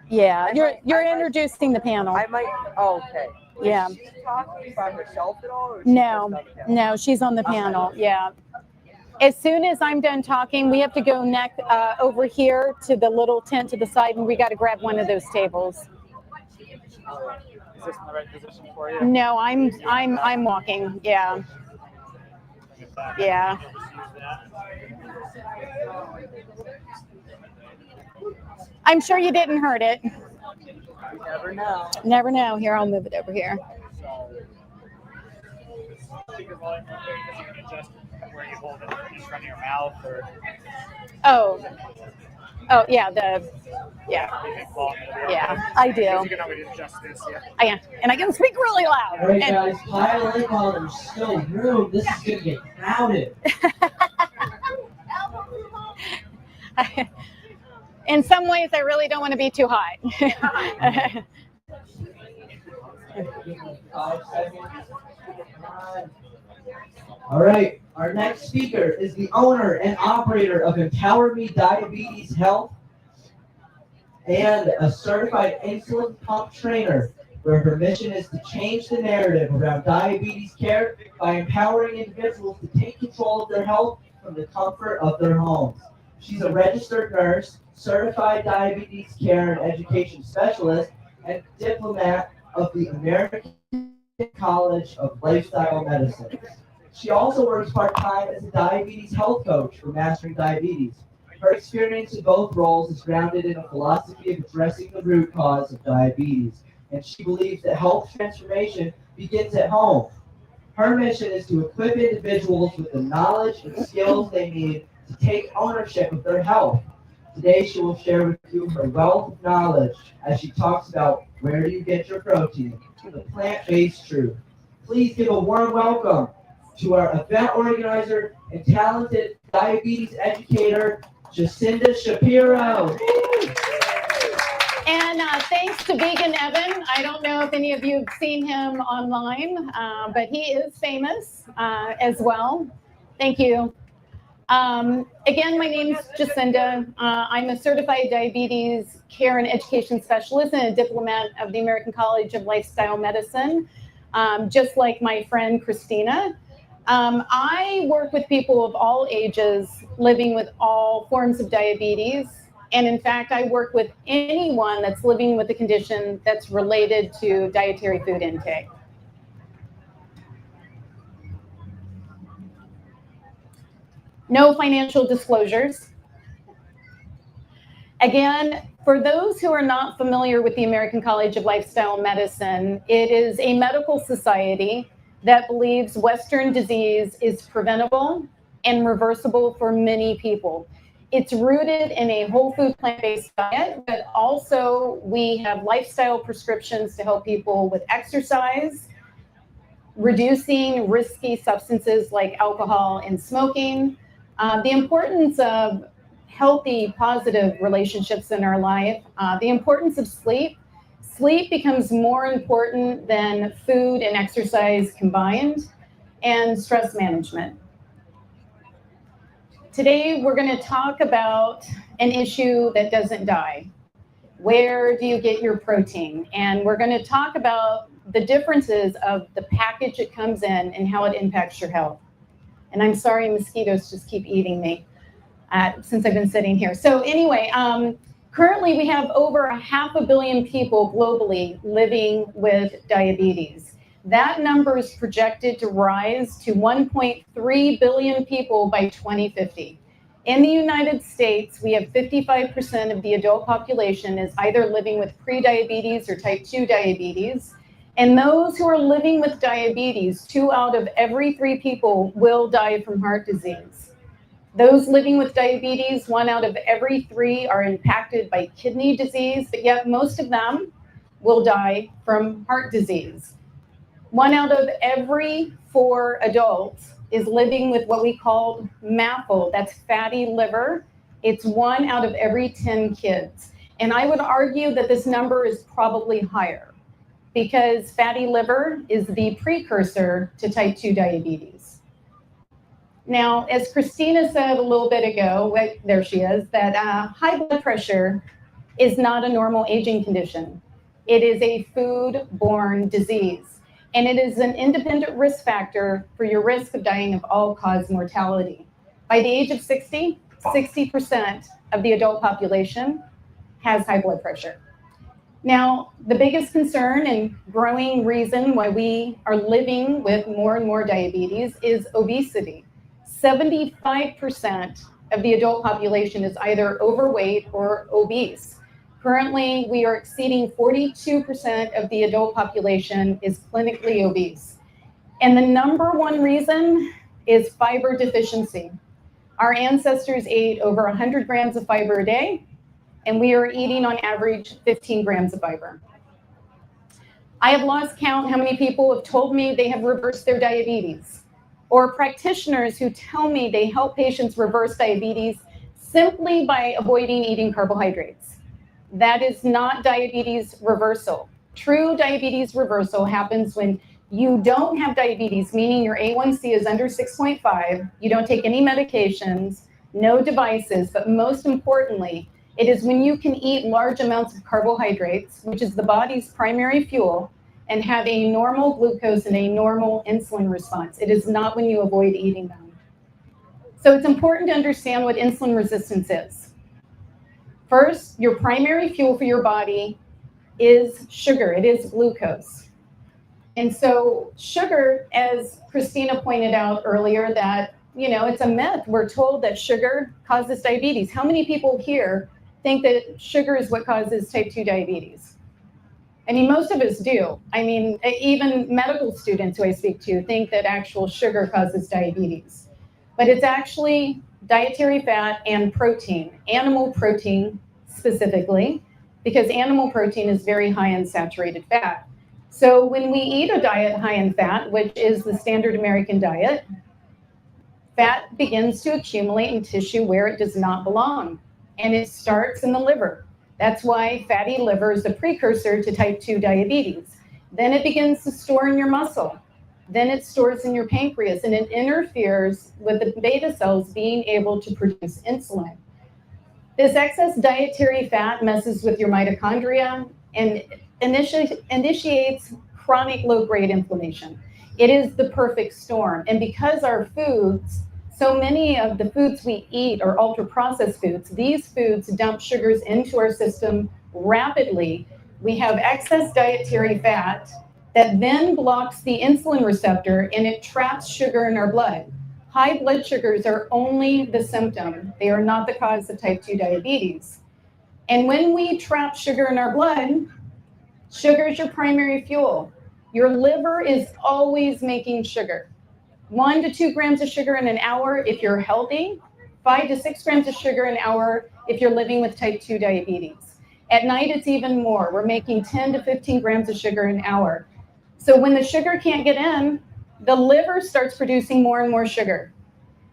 Yeah, you're introducing the panel. I might. Oh, okay. Yeah. Is she talking by herself at all? Or is No, she's on the panel. Yeah. As soon as I'm done talking, we have to go over here to the little tent to the side, and we got to grab one of those tables. Is this in the right position for you? No, I'm walking. Yeah. Yeah. I'm sure you didn't hurt it. You never know. Never know. Here, I'll move it over here. Where you hold it in front of your mouth, or oh yeah, yeah, I do. You can always adjust this, yeah. I am, and I can speak really loud. All right, guys, pile in while there's still room. This is gonna get crowded. In some ways, I really don't want to be too hot. 5 seconds. All right, our next speaker is the owner and operator of EmpowerMe Diabetes Health and a certified insulin pump trainer, where her mission is to change the narrative around diabetes care by empowering individuals to take control of their health from the comfort of their homes. She's a registered nurse, certified diabetes care and education specialist, and diplomate of the American College of Lifestyle Medicine. She also works part-time as a diabetes health coach for Mastering Diabetes. Her experience in both roles is grounded in a philosophy of addressing the root cause of diabetes, and she believes that health transformation begins at home. Her mission is to equip individuals with the knowledge and skills they need to take ownership of their health. Today, she will share with you her wealth of knowledge as she talks about where do you get your protein, the plant-based truth. Please give a warm welcome to our event organizer and talented diabetes educator, Jacinda Shapiro. And thanks to Vegan Evan. I don't know if any of you have seen him online, but he is famous as well. Thank you. Again, my name is Jacinda. I'm a certified diabetes care and education specialist and a diplomate of the American College of Lifestyle Medicine, just like my friend Christina. I work with people of all ages living with all forms of diabetes. And in fact, I work with anyone that's living with a condition that's related to dietary food intake. No financial disclosures. Again, for those who are not familiar with the American College of Lifestyle Medicine, it is a medical society that believes Western disease is preventable and reversible for many people. It's rooted in a whole food plant-based diet, but also we have lifestyle prescriptions to help people with exercise, reducing risky substances like alcohol and smoking, the importance of healthy, positive relationships in our life, the importance of sleep. Sleep becomes more important than food and exercise combined, and stress management. Today, we're going to talk about an issue that doesn't die. Where do you get your protein? And we're going to talk about the differences of the package it comes in and how it impacts your health. And I'm sorry, mosquitoes just keep eating me since I've been sitting here. So anyway, currently we have over 500 million people globally living with diabetes. That number is projected to rise to 1.3 billion people by 2050. In the United States, we have 55% of the adult population is either living with prediabetes or type 2 diabetes. And those who are living with diabetes, 2 out of every 3 people will die from heart disease. Those living with diabetes, 1 out of every 3 are impacted by kidney disease, but yet most of them will die from heart disease. 1 out of every 4 adults is living with what we call MAFL, that's fatty liver. It's 1 out of every 10 kids. And I would argue that this number is probably higher because fatty liver is the precursor to type 2 diabetes. Now, as Christina said a little bit ago, there she is, that high blood pressure is not a normal aging condition. It is a food-borne disease, and it is an independent risk factor for your risk of dying of all-cause mortality. By the age of 60, 60% of the adult population has high blood pressure. Now, the biggest concern and growing reason why we are living with more and more diabetes is obesity. 75% of the adult population is either overweight or obese. Currently, we are exceeding 42% of the adult population is clinically obese. And the number one reason is fiber deficiency. Our ancestors ate over 100 grams of fiber a day, and we are eating on average 15 grams of fiber. I have lost count how many people have told me they have reversed their diabetes, or practitioners who tell me they help patients reverse diabetes simply by avoiding eating carbohydrates. That is not diabetes reversal. True diabetes reversal happens when you don't have diabetes, meaning your A1C is under 6.5, you don't take any medications, no devices, but most importantly, it is when you can eat large amounts of carbohydrates, which is the body's primary fuel, and have a normal glucose and a normal insulin response. It is not when you avoid eating them. So it's important to understand what insulin resistance is. First, your primary fuel for your body is sugar. It is glucose. And so sugar, as Christina pointed out earlier, that, it's a myth. We're told that sugar causes diabetes. How many people here think that sugar is what causes type 2 diabetes? I mean, most of us do. I mean, even medical students who I speak to think that actual sugar causes diabetes. But it's actually dietary fat and protein, animal protein specifically, because animal protein is very high in saturated fat. So when we eat a diet high in fat, which is the standard American diet, fat begins to accumulate in tissue where it does not belong, and it starts in the liver. That's why fatty liver is the precursor to type 2 diabetes. Then it begins to store in your muscle. Then it stores in your pancreas, and it interferes with the beta cells being able to produce insulin. This excess dietary fat messes with your mitochondria and initiates chronic low-grade inflammation. It is the perfect storm. And because our foods, so many of the foods we eat are ultra-processed foods, these foods dump sugars into our system rapidly. We have excess dietary fat that then blocks the insulin receptor, and it traps sugar in our blood. High blood sugars are only the symptom. They are not the cause of type 2 diabetes. And when we trap sugar in our blood, sugar is your primary fuel. Your liver is always making sugar. 1 to 2 grams of sugar in an hour if you're healthy, 5 to 6 grams of sugar an hour if you're living with type 2 diabetes. At night, it's even more. We're making 10 to 15 grams of sugar an hour. So when the sugar can't get in, the liver starts producing more and more sugar.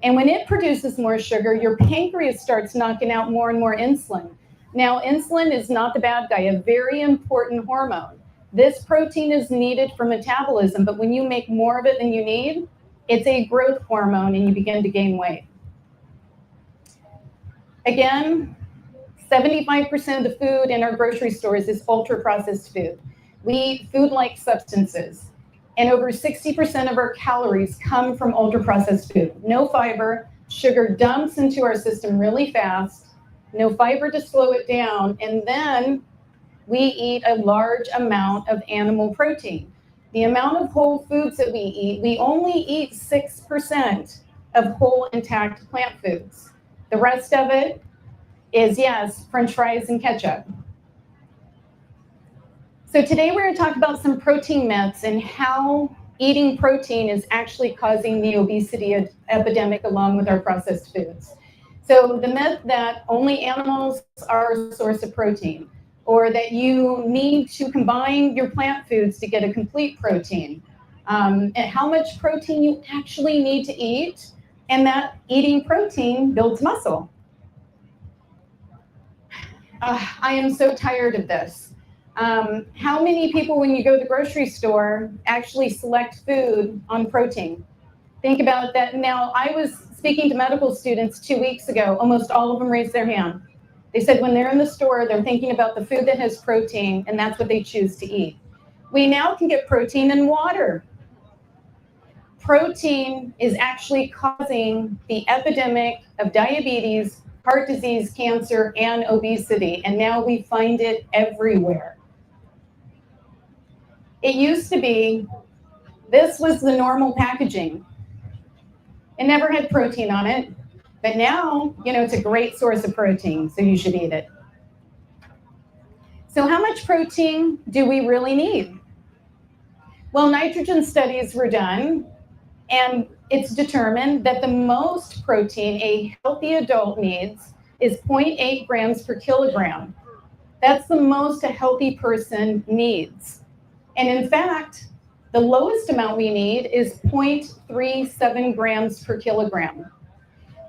And when it produces more sugar, your pancreas starts knocking out more and more insulin. Now, insulin is not the bad guy, a very important hormone. This protein is needed for metabolism, but when you make more of it than you need, it's a growth hormone and you begin to gain weight. Again, 75% of the food in our grocery stores is ultra-processed food. We eat food-like substances, and over 60% of our calories come from ultra-processed food. No fiber, sugar dumps into our system really fast, no fiber to slow it down, and then we eat a large amount of animal protein. The amount of whole foods that we eat, we only eat 6% of whole intact plant foods. The rest of it is, yes, French fries and ketchup. So today we're going to talk about some protein myths and how eating protein is actually causing the obesity epidemic along with our processed foods. So the myth that only animals are a source of protein, or that you need to combine your plant foods to get a complete protein, and how much protein you actually need to eat, and that eating protein builds muscle. I am so tired of this. How many people, when you go to the grocery store, actually select food on protein? Think about that. Now, I was speaking to medical students 2 weeks ago. Almost all of them raised their hand. They said when they're in the store, they're thinking about the food that has protein, and that's what they choose to eat. We now can get protein in water. Protein is actually causing the epidemic of diabetes, heart disease, cancer, and obesity, and now we find it everywhere. It used to be, this was the normal packaging. It never had protein on it, but now, it's a great source of protein, so you should eat it. So how much protein do we really need? Well, nitrogen studies were done, and it's determined that the most protein a healthy adult needs is 0.8 grams per kilogram. That's the most a healthy person needs. And in fact, the lowest amount we need is 0.37 grams per kilogram.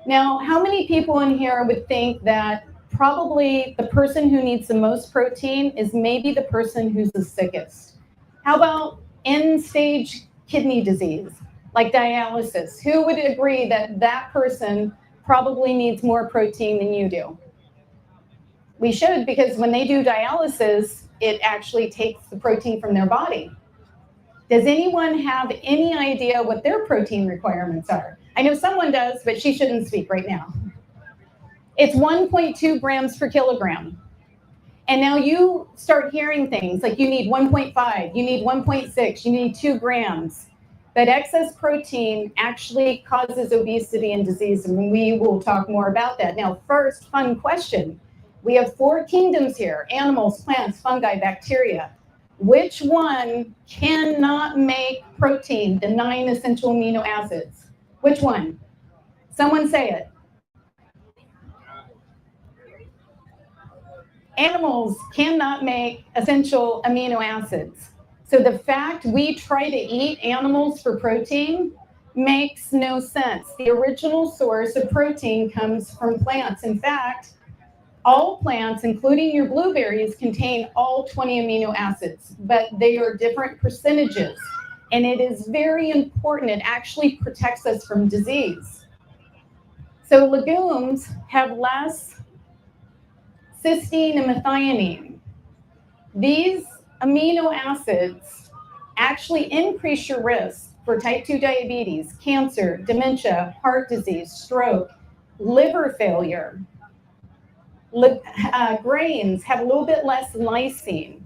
Now, how many people in here would think that probably the person who needs the most protein is maybe the person who's the sickest? How about end-stage kidney disease, like dialysis? Who would agree that that person probably needs more protein than you do? We should, because when they do dialysis, it actually takes the protein from their body. Does anyone have any idea what their protein requirements are? I know someone does, but she shouldn't speak right now. It's 1.2 grams per kilogram. And now you start hearing things like you need 1.5, you need 1.6, you need 2 grams. But excess protein actually causes obesity and disease, and we will talk more about that. Now, first, fun question. We have 4 kingdoms here: animals, plants, fungi, bacteria. Which one cannot make protein, the 9 essential amino acids? Which one? Someone say it. Animals cannot make essential amino acids. So the fact we try to eat animals for protein makes no sense. The original source of protein comes from plants. In fact, all plants, including your blueberries, contain all 20 amino acids, but they are different percentages. And it is very important. It actually protects us from disease. So legumes have less cysteine and methionine. These amino acids actually increase your risk for type 2 diabetes, cancer, dementia, heart disease, stroke, liver failure. Grains have a little bit less lysine.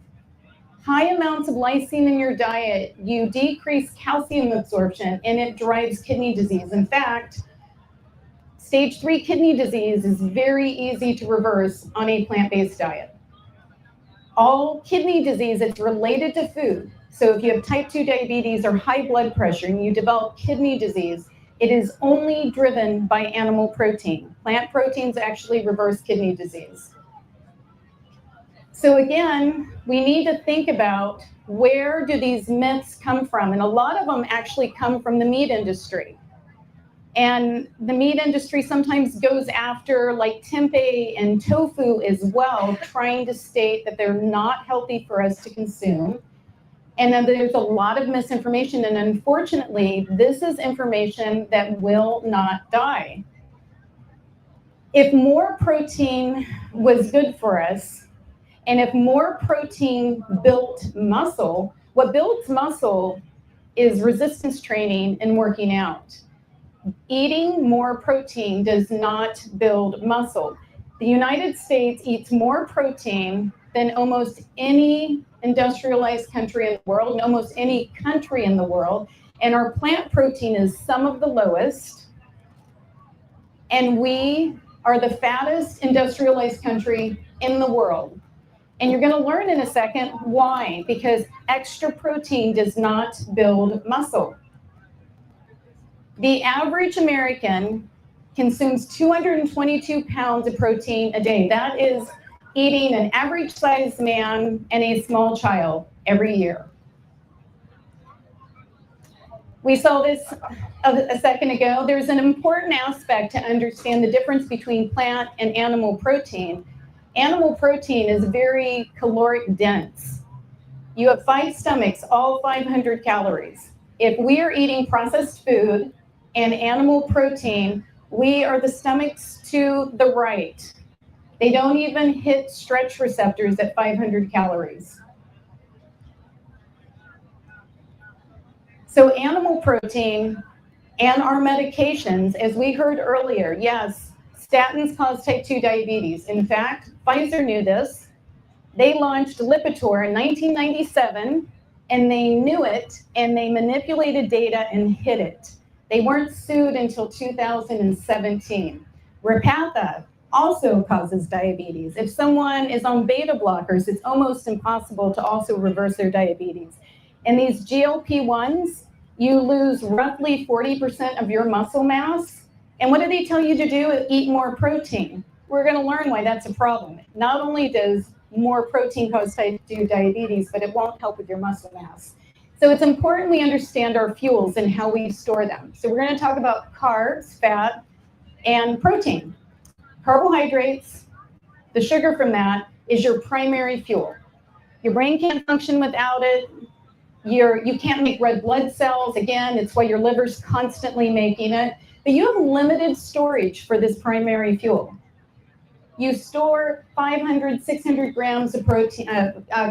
High amounts of lysine in your diet, you decrease calcium absorption, and it drives kidney disease. In fact, stage 3 kidney disease is very easy to reverse on a plant-based diet. All kidney disease is related to food. So if you have type 2 diabetes or high blood pressure and you develop kidney disease, it is only driven by animal protein. Plant proteins actually reverse kidney disease. So again, we need to think about, where do these myths come from? And a lot of them actually come from the meat industry. And the meat industry sometimes goes after like tempeh and tofu as well, trying to state that they're not healthy for us to consume. And then there's a lot of misinformation. And unfortunately, this is information that will not die. If more protein was good for us, and if more protein built muscle, what builds muscle is resistance training and working out. Eating more protein does not build muscle. The United States eats more protein than almost any industrialized country in the world, and almost any country in the world. And our plant protein is some of the lowest. And we are the fattest industrialized country in the world. And you're going to learn in a second why, because extra protein does not build muscle. The average American consumes 222 pounds of protein a day. That is eating an average-sized man and a small child every year. We saw this a second ago. There's an important aspect to understand the difference between plant and animal protein. Animal protein is very caloric dense. You have 5 stomachs, all 500 calories. If we are eating processed food and animal protein, we are the stomachs to the right. They don't even hit stretch receptors at 500 calories. So animal protein and our medications, as we heard earlier, yes, statins cause type 2 diabetes. In fact, Pfizer knew this. They launched Lipitor in 1997, and they knew it, and they manipulated data and hid it. They weren't sued until 2017. Repatha also causes diabetes. If someone is on beta blockers, it's almost impossible to also reverse their diabetes. And these GLP-1s, you lose roughly 40% of your muscle mass. And what do they tell you to do? Eat more protein. We're going to learn why that's a problem. Not only does more protein cause type 2 diabetes, but it won't help with your muscle mass. So it's important we understand our fuels and how we store them. So we're going to talk about carbs, fat, and protein. Carbohydrates, the sugar from that, is your primary fuel. Your brain can't function without it. You can't make red blood cells. Again, it's why your liver's constantly making it. But you have limited storage for this primary fuel. You store 500, 600 grams of protein,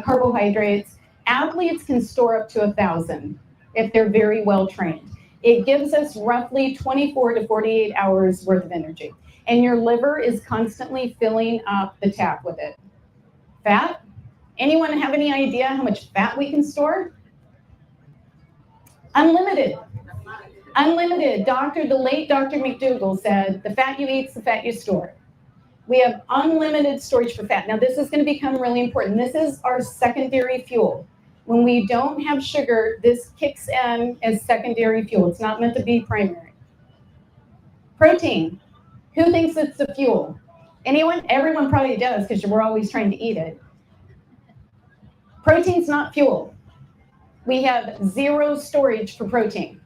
carbohydrates. Athletes can store up to 1,000 if they're very well trained. It gives us roughly 24 to 48 hours worth of energy. And your liver is constantly filling up the tap with it. Fat? Anyone have any idea how much fat we can store? Unlimited. Unlimited. The late Dr. McDougall said, the fat you eat is the fat you store. We have unlimited storage for fat. Now, this is going to become really important. This is our secondary fuel. When we don't have sugar, this kicks in as secondary fuel. It's not meant to be primary. Protein. Who thinks it's a fuel? Anyone? Everyone probably does because we're always trying to eat it. Protein's not fuel. We have zero storage for protein.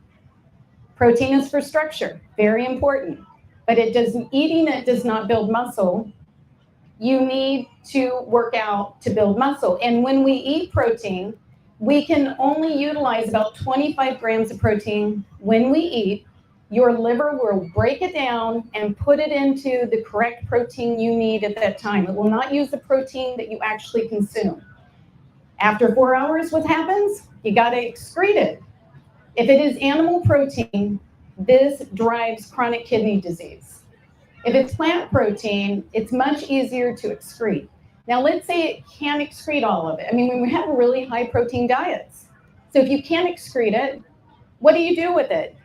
Protein is for structure, very important. But eating it does not build muscle. You need to work out to build muscle. And when we eat protein, we can only utilize about 25 grams of protein when we eat. Your liver will break it down and put it into the correct protein you need at that time. It will not use the protein that you actually consume. After 4 hours, what happens? You got to excrete it. If it is animal protein, this drives chronic kidney disease. If it's plant protein, it's much easier to excrete. Now, let's say it can't excrete all of it. I mean, we have really high protein diets. So if you can't excrete it, what do you do with it?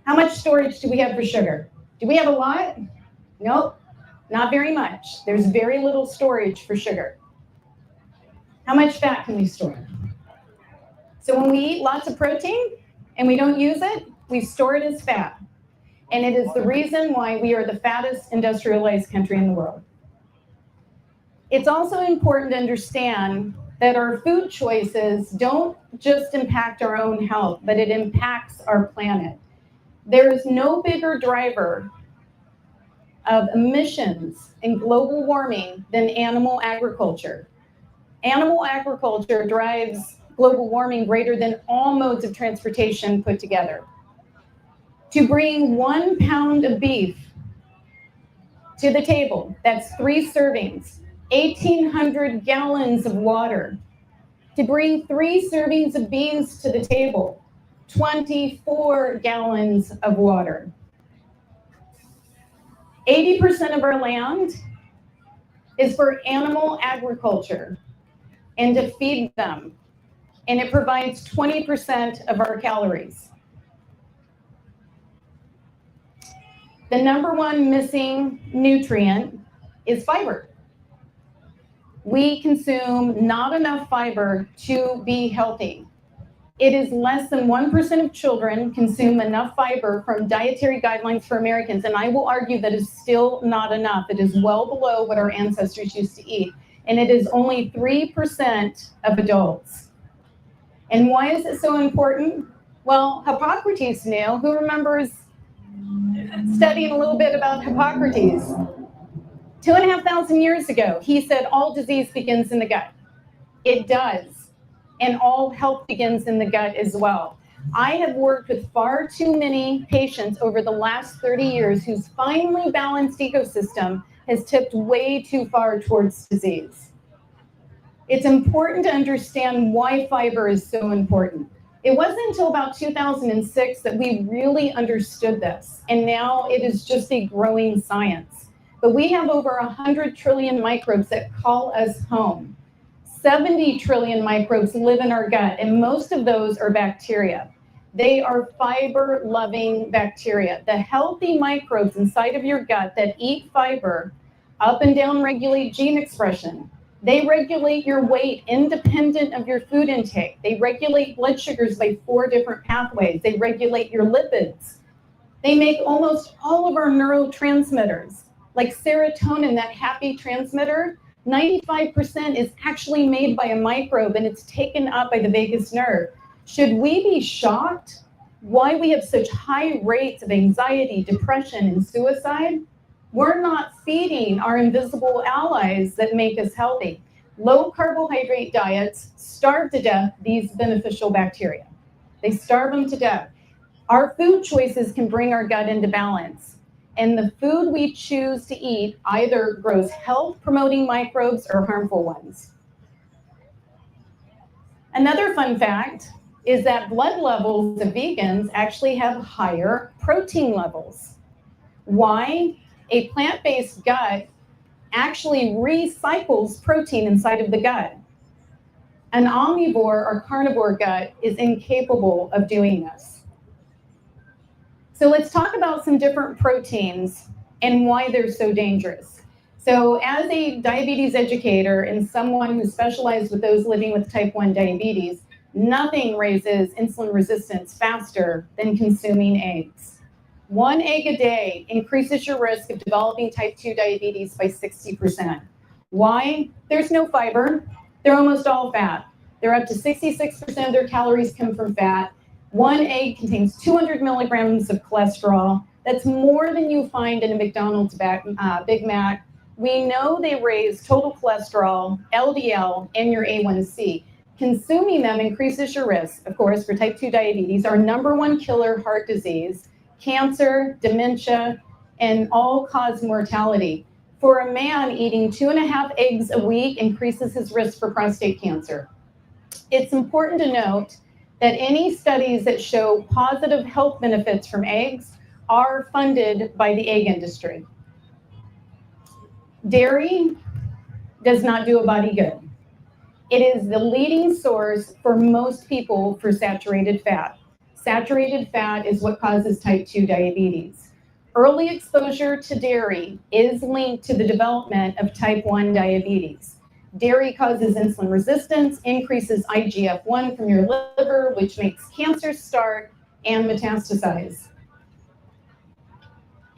How much storage do we have for sugar? Do we have a lot? Nope, not very much. There's very little storage for sugar. How much fat can we store? So when we eat lots of protein and we don't use it, we store it as fat. And it is the reason why we are the fattest industrialized country in the world. It's also important to understand that our food choices don't just impact our own health, but it impacts our planet. There is no bigger driver of emissions and global warming than animal agriculture. Animal agriculture drives global warming greater than all modes of transportation put together. To bring 1 pound of beef to the table, that's 3 servings, 1,800 gallons of water. To bring 3 servings of beans to the table, 24 gallons of water. 80% of our land is for animal agriculture and to feed them. And it provides 20% of our calories. The number one missing nutrient is fiber. We consume not enough fiber to be healthy. It is less than 1% of children consume enough fiber from dietary guidelines for Americans, and I will argue that is still not enough. It is well below what our ancestors used to eat, and it is only 3% of adults. And why is it so important? Well, Hippocrates knew. Who remembers studying a little bit about Hippocrates? 2,500 years ago, he said all disease begins in the gut. It does. And all health begins in the gut as well. I have worked with far too many patients over the last 30 years whose finely balanced ecosystem has tipped way too far towards disease. It's important to understand why fiber is so important. It wasn't until about 2006 that we really understood this, and now it is just a growing science. But we have over 100 trillion microbes that call us home. 70 trillion microbes live in our gut, and most of those are bacteria. They are fiber-loving bacteria. The healthy microbes inside of your gut that eat fiber up and down regulate gene expression. They regulate your weight independent of your food intake. They regulate blood sugars by 4 different pathways. They regulate your lipids. They make almost all of our neurotransmitters. Like serotonin, that happy transmitter, 95% is actually made by a microbe and it's taken up by the vagus nerve. Should we be shocked why we have such high rates of anxiety, depression, and suicide? We're not feeding our invisible allies that make us healthy. Low carbohydrate diets starve to death these beneficial bacteria. They starve them to death. Our food choices can bring our gut into balance. And the food we choose to eat either grows health-promoting microbes or harmful ones. Another fun fact is that blood levels of vegans actually have higher protein levels. Why? A plant-based gut actually recycles protein inside of the gut. An omnivore or carnivore gut is incapable of doing this. So let's talk about some different proteins and why they're so dangerous. So as a diabetes educator and someone who specialized with those living with type 1 diabetes, nothing raises insulin resistance faster than consuming eggs. 1 egg a day increases your risk of developing type 2 diabetes by 60%. Why? There's no fiber. They're almost all fat. They're up to 66% of their calories come from fat. 1 egg contains 200 milligrams of cholesterol. That's more than you find in a McDonald's Big Mac. We know they raise total cholesterol, LDL, and your A1C. Consuming them increases your risk, of course, for type 2 diabetes, our #1 killer, heart disease, cancer, dementia, and all-cause mortality. For a man, eating 2.5 eggs a week increases his risk for prostate cancer. It's important to note that any studies that show positive health benefits from eggs are funded by the egg industry. Dairy does not do a body good. It is the leading source for most people for saturated fat. Saturated fat is what causes type 2 diabetes. Early exposure to dairy is linked to the development of type 1 diabetes. Dairy causes insulin resistance, increases IGF-1 from your liver, which makes cancer start and metastasize.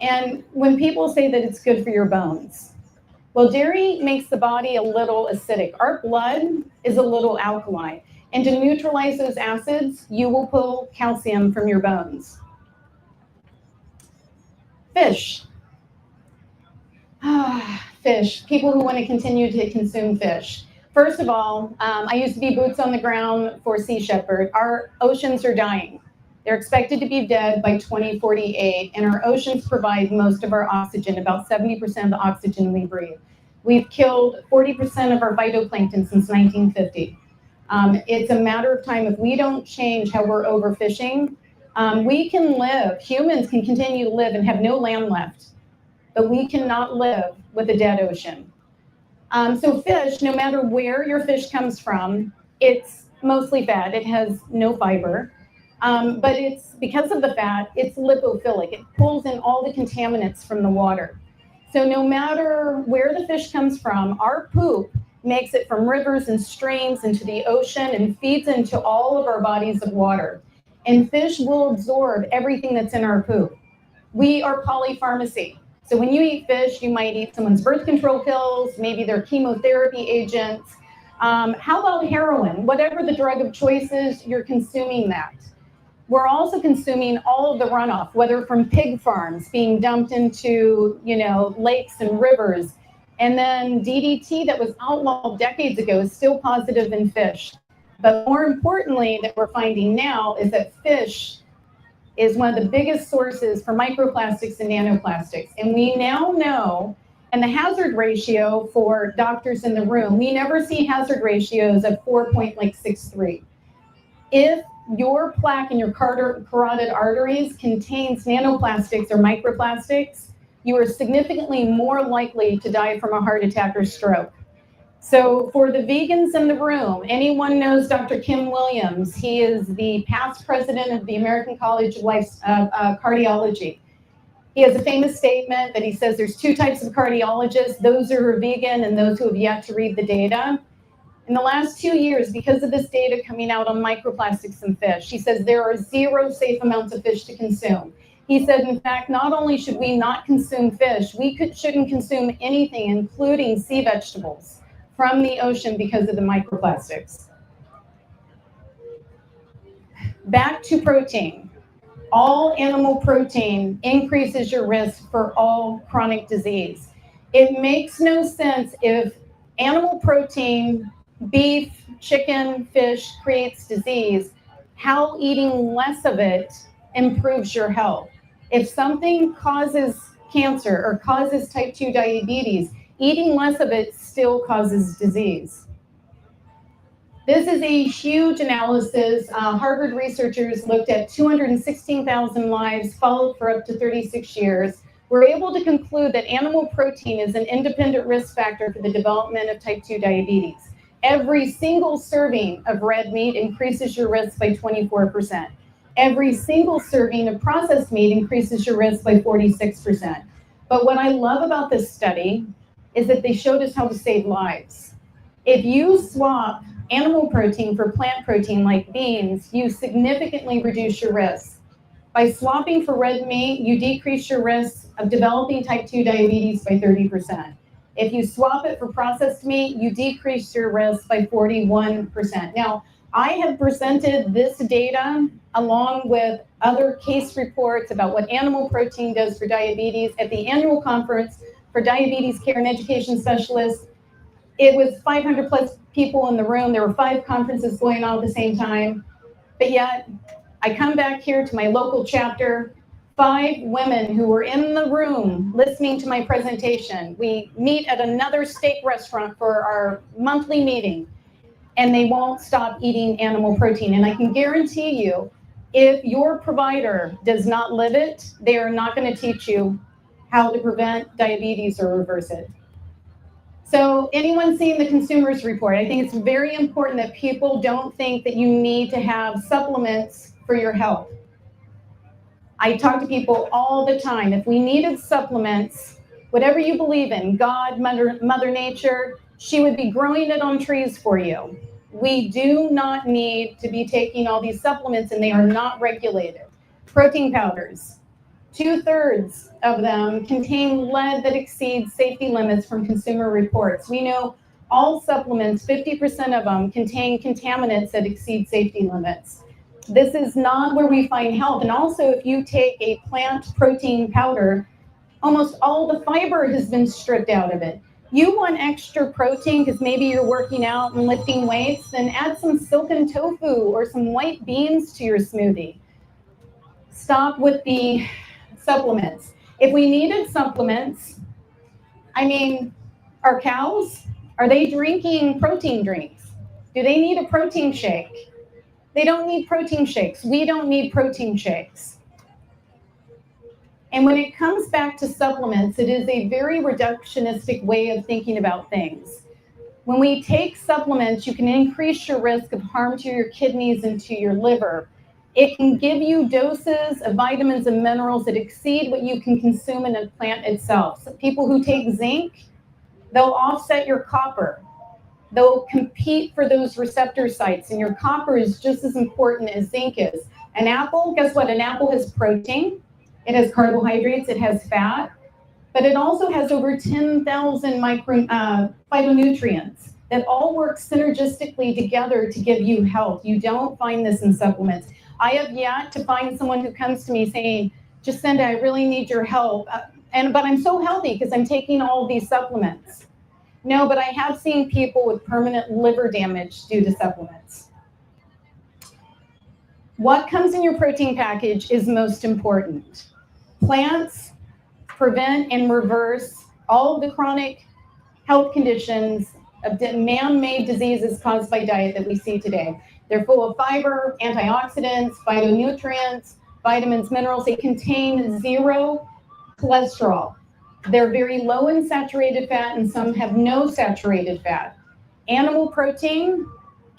And when people say that it's good for your bones, well, dairy makes the body a little acidic. Our blood is a little alkaline. And to neutralize those acids, you will pull calcium from your bones. Fish. Fish. People who want to continue to consume fish. First of all, I used to be boots on the ground for Sea Shepherd. Our oceans are dying. They're expected to be dead by 2048, and our oceans provide most of our oxygen, about 70% of the oxygen we breathe. We've killed 40% of our phytoplankton since 1950. It's a matter of time. If we don't change how we're overfishing, we can live, humans can continue to live and have no land left, but we cannot live with a dead ocean. So fish, no matter where your fish comes from, it's mostly fat. It has no fiber, but it's because of the fat, it's lipophilic. It pulls in all the contaminants from the water. So no matter where the fish comes from, our poop makes it from rivers and streams into the ocean and feeds into all of our bodies of water. And fish will absorb everything that's in our poop. We are polypharmacy. So when you eat fish, you might eat someone's birth control pills, maybe their chemotherapy agents. How about heroin? Whatever the drug of choice is, you're consuming that. We're also consuming all of the runoff, whether from pig farms being dumped into, lakes and rivers. And then DDT that was outlawed decades ago is still positive in fish. But more importantly, that we're finding now is that fish is one of the biggest sources for microplastics and nanoplastics. And we now know And the hazard ratio for doctors in the room, we never see hazard ratios of 4.63. If your plaque in your carotid arteries contains nanoplastics or microplastics, you are significantly more likely to die from a heart attack or stroke. So for the vegans in the room, anyone knows Dr. Kim Williams. He is the past president of the American College of Cardiology. He has a famous statement that he says there's two types of cardiologists, those who are vegan and those who have yet to read the data. In the last 2 years, because of this data coming out on microplastics in fish, he says there are 0 safe amounts of fish to consume. He said, in fact, not only should we not consume fish, we shouldn't consume anything, including sea vegetables, from the ocean because of the microplastics. Back to protein. All animal protein increases your risk for all chronic disease. It makes no sense if animal protein, beef, chicken, fish creates disease, how eating less of it improves your health. If something causes cancer or causes type 2 diabetes, eating less of it still causes disease. This is a huge analysis. Harvard researchers looked at 216,000 lives, followed for up to 36 years. We're able to conclude that animal protein is an independent risk factor for the development of type 2 diabetes. Every single serving of red meat increases your risk by 24%. Every single serving of processed meat increases your risk by 46%. But what I love about this study is that they showed us how to save lives. If you swap animal protein for plant protein like beans, you significantly reduce your risk. By swapping for red meat, you decrease your risk of developing type 2 diabetes by 30%. If you swap it for processed meat, you decrease your risk by 41%. Now, I have presented this data along with other case reports about what animal protein does for diabetes at the annual conference for diabetes care and education specialists. It was 500 plus people in the room. There were 5 conferences going on at the same time. But yet, I come back here to my local chapter, 5 women who were in the room listening to my presentation. We meet at another steak restaurant for our monthly meeting, and they won't stop eating animal protein. And I can guarantee you, if your provider does not live it, they are not going to teach you how to prevent diabetes or reverse it. So anyone seeing the consumer's report, I think it's very important that people don't think that you need to have supplements for your health. I talk to people all the time. If we needed supplements, whatever you believe in, God, Mother Nature, she would be growing it on trees for you. We do not need to be taking all these supplements, and they are not regulated. Protein powders, 2/3 of them contain lead that exceeds safety limits from consumer reports. We know all supplements, 50% of them contain contaminants that exceed safety limits. This is not where we find health. And also, if you take a plant protein powder, almost all the fiber has been stripped out of it. You want extra protein because maybe you're working out and lifting weights, then add some silken tofu or some white beans to your smoothie. Stop with the supplements. If we needed supplements, I mean, our cows, are they drinking protein drinks? Do they need a protein shake? They don't need protein shakes. We don't need protein shakes. And when it comes back to supplements, it is a very reductionistic way of thinking about things. When we take supplements, you can increase your risk of harm to your kidneys and to your liver. It can give you doses of vitamins and minerals that exceed what you can consume in a plant itself. So people who take zinc, they'll offset your copper. They'll compete for those receptor sites, and your copper is just as important as zinc is. An apple, guess what? An apple has protein, it has carbohydrates, it has fat, but it also has over 10,000 phytonutrients that all work synergistically together to give you health. You don't find this in supplements. I have yet to find someone who comes to me saying, Jacinda, I really need your help, but I'm so healthy because I'm taking all these supplements. No, but I have seen people with permanent liver damage due to supplements. What comes in your protein package is most important. Plants prevent and reverse all of the chronic health conditions of man-made diseases caused by diet that we see today. They're full of fiber, antioxidants, phytonutrients, vitamins, minerals. They contain zero cholesterol. They're very low in saturated fat, and some have no saturated fat. Animal protein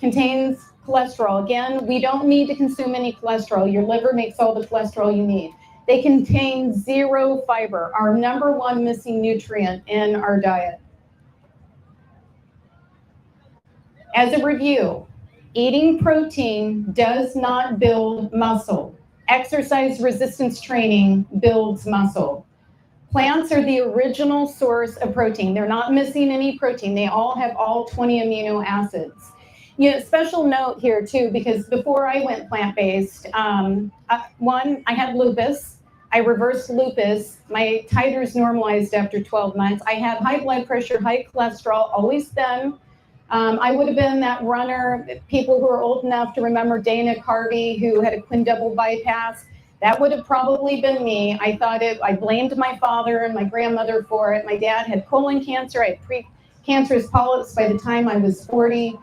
contains cholesterol. Again, we don't need to consume any cholesterol. Your liver makes all the cholesterol you need. They contain zero fiber, our number one missing nutrient in our diet. As a review, eating protein does not build muscle. Exercise resistance training builds muscle. Plants are the original source of protein. They're not missing any protein. They all have all 20 amino acids. You know, special note here too, because before I went plant-based, one, I had lupus. I reversed lupus. My titers normalized after 12 months. I had high blood pressure, high cholesterol, always been. I would have been that runner, people who are old enough to remember Dana Carvey, who had a quintuple bypass. That would have probably been me. I blamed my father and my grandmother for it. My dad had colon cancer. I had precancerous polyps by the time I was 40.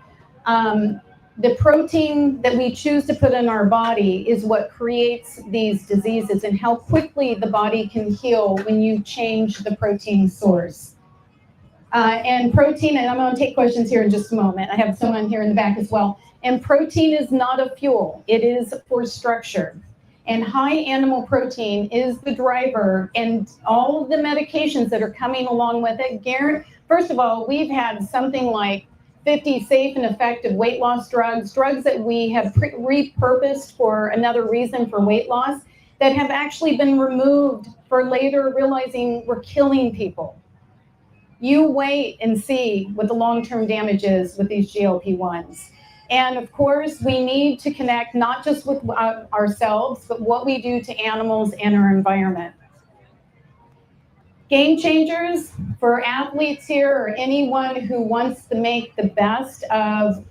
The protein that we choose to put in our body is what creates these diseases, and how quickly the body can heal when you change the protein source. And protein, and I'm going to take questions here in just a moment. I have someone here in the back as well. And protein is not a fuel. It is for structure. And high animal protein is the driver, and all of the medications that are coming along with it. First of all, we've had something like 50 safe and effective weight loss drugs that we have repurposed for another reason for weight loss, that have actually been removed for later realizing we're killing people. You wait and see what the long-term damage is with these GLP-1s. And of course, we need to connect not just with ourselves, but what we do to animals and our environment. Game changers for athletes here, or anyone who wants to make the best of,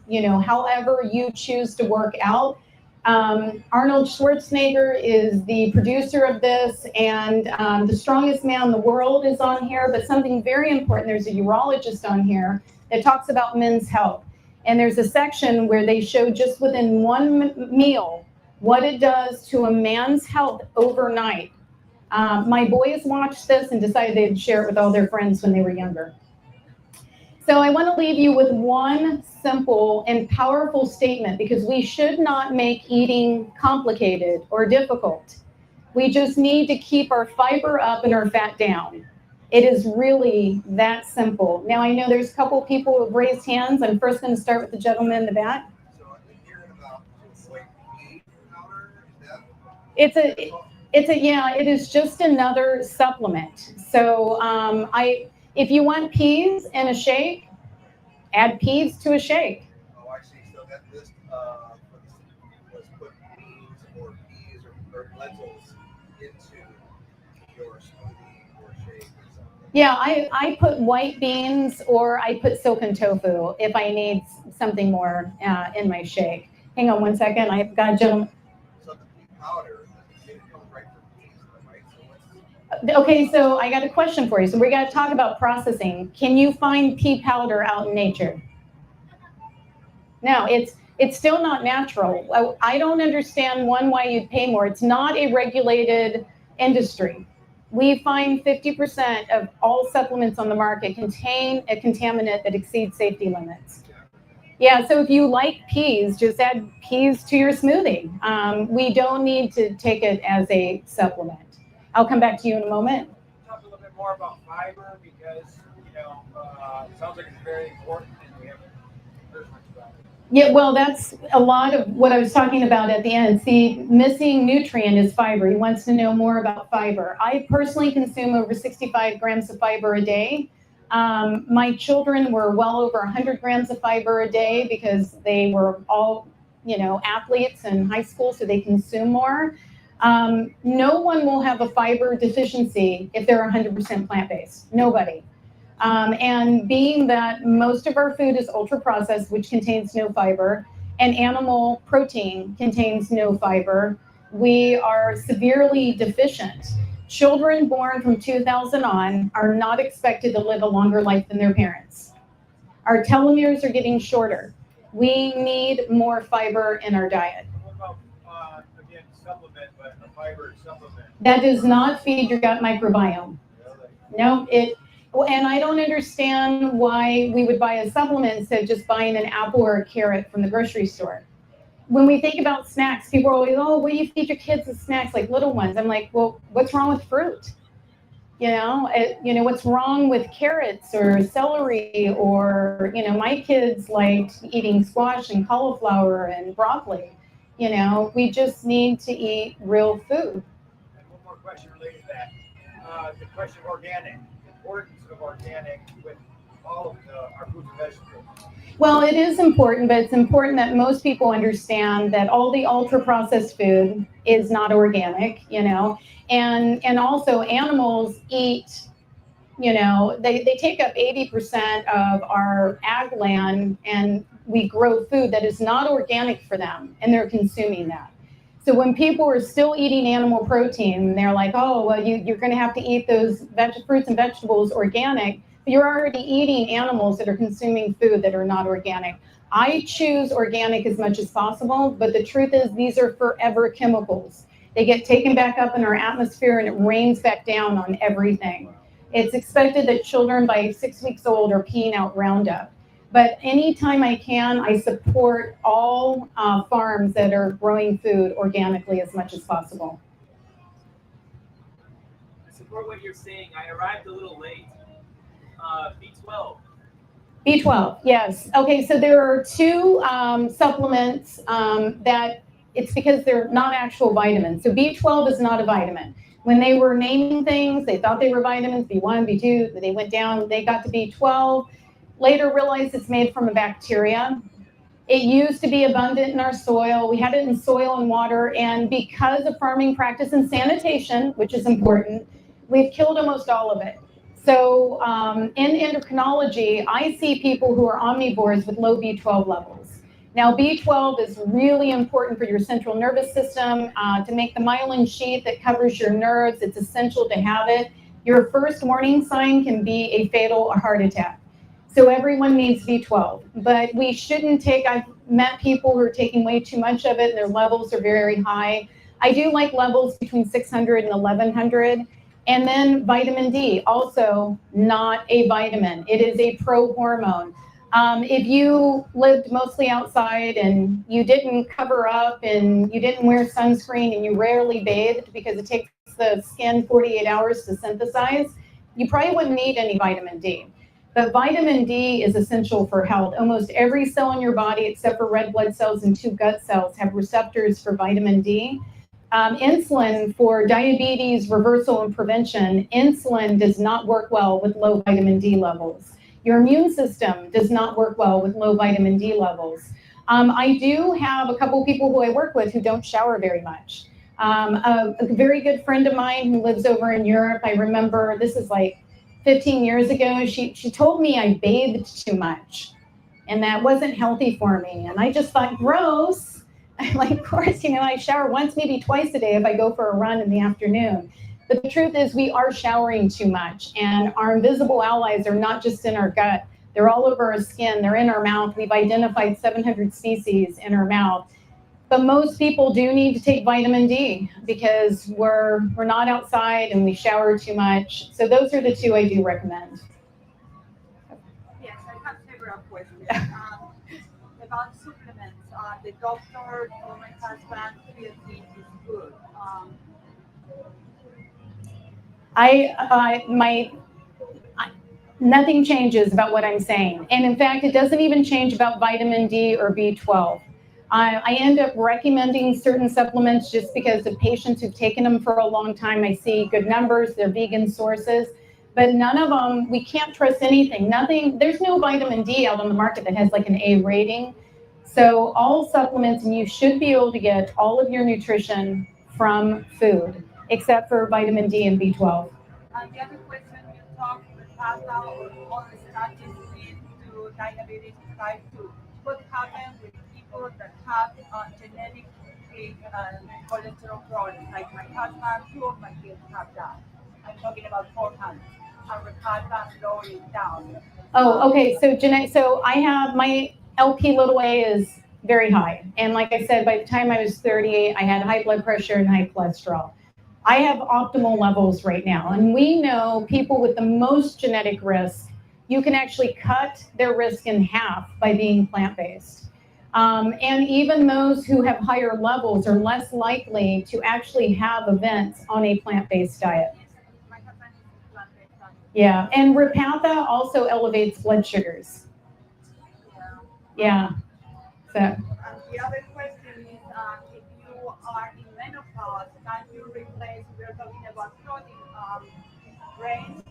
however you choose to work out. Arnold Schwarzenegger is the producer of this, and The Strongest Man in the World is on here, but something very important, there's a urologist on here that talks about men's health. And there's a section where they show just within one meal what it does to a man's health overnight. My boys watched this and decided they'd share it with all their friends when they were younger. So I want to leave you with one simple and powerful statement, because we should not make eating complicated or difficult. We just need to keep our fiber up and our fat down. It is really that simple. Now, I know there's a couple people who have raised hands. I'm first going to start with the gentleman in the back. So I've been hearing about white pea powder. It is just another supplement. So if you want peas in a shake, add peas to a shake. Oh, I see. So that list was put peas or lentils into your smoothie or shake or something. Yeah, I put white beans, or I put silken tofu if I need something more in my shake. Hang on one second. I've got a gentleman. So the pea powder, it comes right from peas, right? Okay, so I got a question for you. So we got to talk about processing. Can you find pea powder out in nature? No, it's still not natural. I don't understand, why you'd pay more. It's not a regulated industry. We find 50% of all supplements on the market contain a contaminant that exceeds safety limits. Yeah, so if you like peas, just add peas to your smoothie. We don't need to take it as a supplement. I'll come back to you in a moment. Talk a little bit more about fiber, because it sounds like it's very important, and we haven't heard much about it. Yeah, well, that's a lot of what I was talking about at the end. See, missing nutrient is fiber. He wants to know more about fiber. I personally consume over 65 grams of fiber a day. My children were well over 100 grams of fiber a day, because they were all, athletes in high school, so they consume more. No one will have a fiber deficiency if they're 100% plant-based. Nobody. And being that most of our food is ultra-processed, which contains no fiber, and animal protein contains no fiber, we are severely deficient. Children born from 2000 on are not expected to live a longer life than their parents. Our telomeres are getting shorter. We need more fiber in our diet. What about, again, supplement, but a fiber supplement? That does not feed your gut microbiome. No, and I don't understand why we would buy a supplement instead of just buying an apple or a carrot from the grocery store. When we think about snacks, people are always, oh, what do you feed your kids as snacks, like little ones? I'm like, well, what's wrong with fruit? What's wrong with carrots or celery or, my kids liked eating squash and cauliflower and broccoli. We just need to eat real food. And one more question related to that. The question of organic, the importance of organic with all of our fruits and vegetables. Well, it is important, but it's important that most people understand that all the ultra-processed food is not organic, and also animals eat, they take up 80% of our ag land, and we grow food that is not organic for them, and they're consuming that. So when people are still eating animal protein, they're like, oh, well, you're going to have to eat those fruits and vegetables organic. You're already eating animals that are consuming food that are not organic. I choose organic as much as possible, but the truth is these are forever chemicals. They get taken back up in our atmosphere and it rains back down on everything. It's expected that children by 6 weeks old are peeing out Roundup. But anytime I can, I support all farms that are growing food organically as much as possible. I support what you're saying. I arrived a little late. B12. B12, yes. Okay, so there are two supplements that it's because they're not actual vitamins. So B12 is not a vitamin. When they were naming things, they thought they were vitamins, B1, B2, they went down, they got to B12. Later realized it's made from a bacteria. It used to be abundant in our soil. We had it in soil and water, and because of farming practice and sanitation, which is important, we've killed almost all of it. So in endocrinology, I see people who are omnivores with low B12 levels. Now, B12 is really important for your central nervous system to make the myelin sheath that covers your nerves. It's essential to have it. Your first warning sign can be a fatal heart attack. So everyone needs B12, but we shouldn't take, I've met people who are taking way too much of it and their levels are very high. I do like levels between 600 and 1100. And then vitamin D, also not a vitamin. It is a pro-hormone. If you lived mostly outside and you didn't cover up and you didn't wear sunscreen and you rarely bathed because it takes the skin 48 hours to synthesize, you probably wouldn't need any vitamin D. But vitamin D is essential for health. Almost every cell in your body, except for red blood cells and 2 gut cells, have receptors for vitamin D. Insulin for diabetes reversal and prevention, insulin does not work well with low vitamin D levels. Your immune system does not work well with low vitamin D levels. I do have a couple of people who I work with who don't shower very much. A very good friend of mine who lives over in Europe, I remember this is like 15 years ago, she told me I bathed too much and that wasn't healthy for me. And I just thought, gross. I'm like, of course, I shower once, maybe twice a day if I go for a run in the afternoon. But the truth is we are showering too much, and our invisible allies are not just in our gut. They're all over our skin. They're in our mouth. We've identified 700 species in our mouth. But most people do need to take vitamin D because we're not outside and we shower too much. So those are the two I do recommend. Yes, I have several questions. About supplements, the doctor told my husband creatine is good. Nothing changes about what I'm saying. And in fact, it doesn't even change about vitamin D or B12. I end up recommending certain supplements just because of patients who've taken them for a long time. I see good numbers, they're vegan sources, but none of them, we can't trust anything. Nothing, there's no vitamin D out on the market that has like an A rating. So all supplements, and you should be able to get all of your nutrition from food, except for vitamin D and B12. And the other question, you talked with Papa or all the studies into diabetes type 2. What happens with people that have genetic specific cholesterol problems. Like my husband, two of my kids have that. I'm talking about 400. And the husband low it down. Oh, okay. So Jeanette, so I have my LP little a is very high. And like I said, by the time I was 38, I had high blood pressure and high cholesterol. I have optimal levels right now. And we know people with the most genetic risk, you can actually cut their risk in half by being plant-based. And even those who have higher levels are less likely to actually have events on a plant-based diet. My husband is plant-based. Yeah, and Repatha also elevates blood sugars. Yeah. So. And the other question is, if you are in menopause, can you replace, we're talking about protein, grains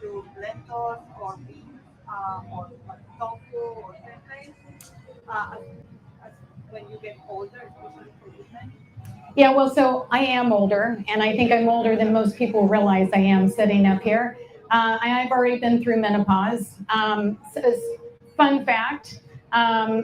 to lentils or beans or tofu or tempeh when you get older, especially for women? Yeah, well, so I am older, and I think I'm older than most people realize I am sitting up here. I've already been through menopause. Fun fact,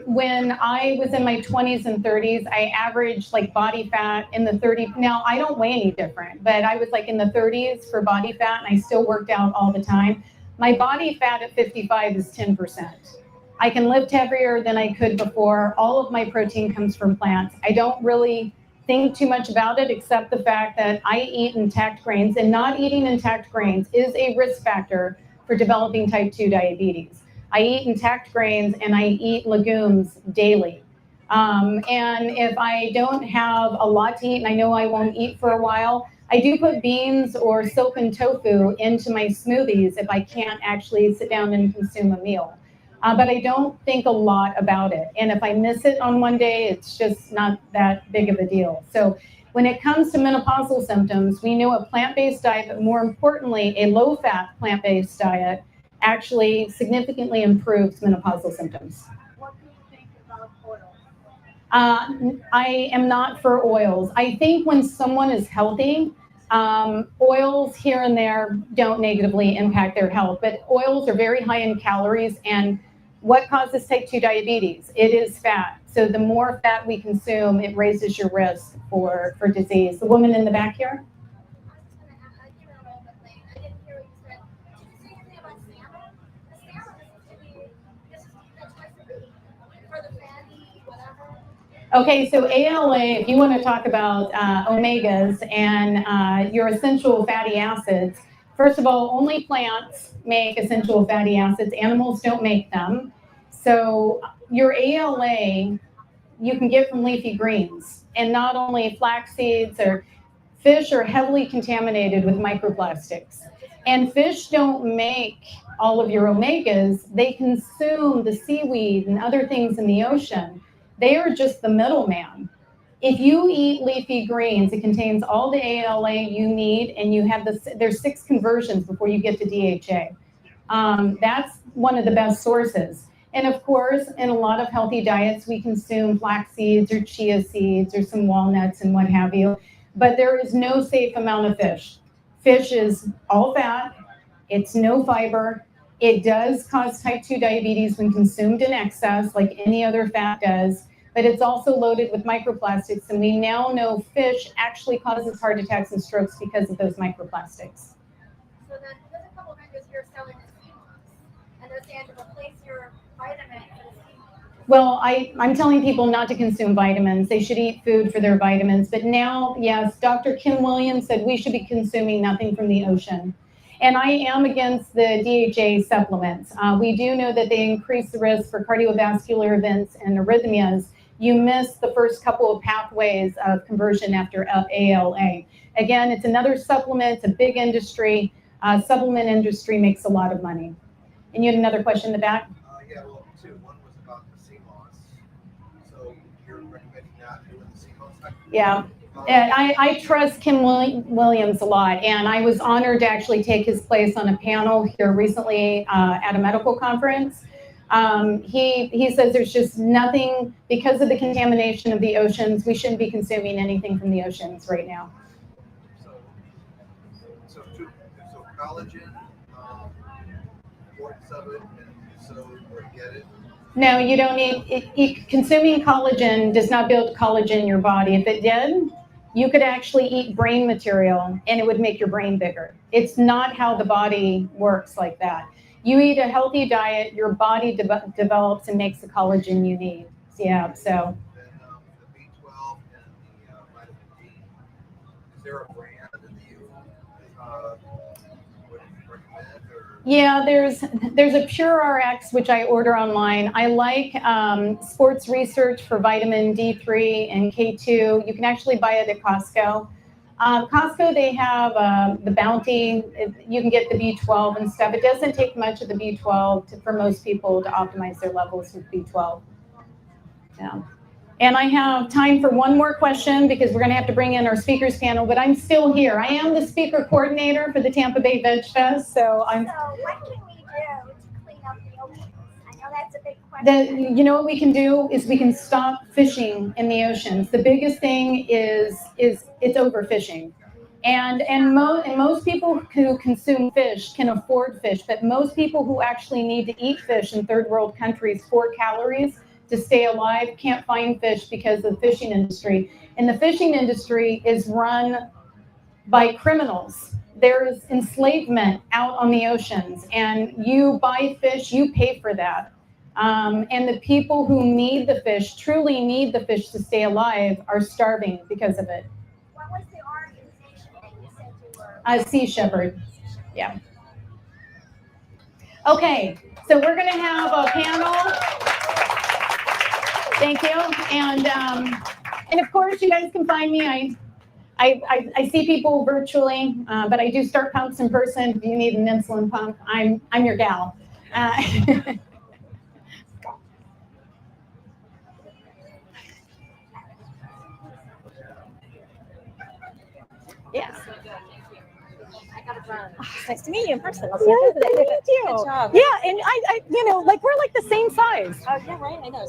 when I was in my 20s and 30s, I averaged like body fat in the 30s. Now, I don't weigh any different, but I was like in the 30s for body fat, and I still worked out all the time. My body fat at 55 is 10%. I can lift heavier than I could before. All of my protein comes from plants. I don't really think too much about it, except the fact that I eat intact grains, and not eating intact grains is a risk factor for developing type 2 diabetes. I eat intact grains and I eat legumes daily. And if I don't have a lot to eat, and I know I won't eat for a while, I do put beans or silken tofu into my smoothies if I can't actually sit down and consume a meal. But I don't think a lot about it. And if I miss it on one day, it's just not that big of a deal. So when it comes to menopausal symptoms, we know a plant-based diet, but more importantly, a low-fat plant-based diet actually significantly improves menopausal symptoms. What do you think about oils? I am not for oils. I think when someone is healthy, oils here and there don't negatively impact their health, but oils are very high in calories. And what causes type 2 diabetes? It is fat. So the more fat we consume, it raises your risk for disease. The woman in the back here? Okay, so ALA, if you want to talk about omegas and your essential fatty acids, first of all, only plants make essential fatty acids. Animals don't make them. So your ALA, you can get from leafy greens. And not only flax seeds or fish are heavily contaminated with microplastics. And fish don't make all of your omegas. They consume the seaweed and other things in the ocean. They are just the middleman. If you eat leafy greens, it contains all the ALA you need, and you have there's 6 conversions before you get to DHA. That's one of the best sources. And of course, in a lot of healthy diets, we consume flax seeds or chia seeds or some walnuts and what have you. But there is no safe amount of fish. Fish is all fat. It's no fiber. It does cause type 2 diabetes when consumed in excess, like any other fat does. But it's also loaded with microplastics, and we now know fish actually causes heart attacks and strokes because of those microplastics. So then there's a couple of vendors here selling the sea moss, and they're saying to replace your vitamin for the sea moss. Well, I'm telling people not to consume vitamins. They should eat food for their vitamins. But now, yes, Dr. Kim Williams said we should be consuming nothing from the ocean. And I am against the DHA supplements. We do know that they increase the risk for cardiovascular events and arrhythmias. You miss the first couple of pathways of conversion after ALA. Again, it's another supplement. It's a big industry. Supplement industry makes a lot of money. And you had another question in the back? Yeah, well, 2. One was about the CMOS. So you're recommending not doing the CMOS? Yeah. And I trust Kim Williams a lot, and I was honored to actually take his place on a panel here recently at a medical conference. He says there's just nothing, because of the contamination of the oceans, we shouldn't be consuming anything from the oceans right now. So collagen, importance of it, and so where to get it. No, you don't need, consuming collagen does not build collagen in your body. If it did, you could actually eat brain material and it would make your brain bigger. It's not how the body works like that. You eat a healthy diet, your body develops and makes the collagen you need. Yeah, so. Then the B12 and the vitamin D, is there a brand that you would recommend? Or? Yeah, there's a Pure RX, which I order online. I like Sports Research for vitamin D3 and K2. You can actually buy it at Costco. Costco, they have the Bounty. You can get the B12 and stuff. It doesn't take much of the B12 for most people to optimize their levels with B12. Yeah. And I have time for one more question because we're going to have to bring in our speakers panel, but I'm still here. I am the speaker coordinator for the Tampa Bay VegFest, so I'm. So what can we do to clean up the oceans? I know that's a big question. You know what we can do is we can stop fishing in the oceans. The biggest thing is it's overfishing. And most people who consume fish can afford fish, but most people who actually need to eat fish in third world countries, 4 calories to stay alive, can't find fish because of the fishing industry. And the fishing industry is run by criminals. There is enslavement out on the oceans, and you buy fish, you pay for that. And the people who need the fish, truly need the fish to stay alive, are starving because of it. What was the organization that you said you were? Sea Shepherd, yeah. Okay, so we're gonna have a panel. Thank you, and of course you guys can find me. I see people virtually, but I do start pumps in person. If you need an insulin pump, I'm your gal. Yeah. It's nice to meet you in person. Nice to meet you. Good job. Yeah, and I, we're like the same size. Oh, yeah, right. I know.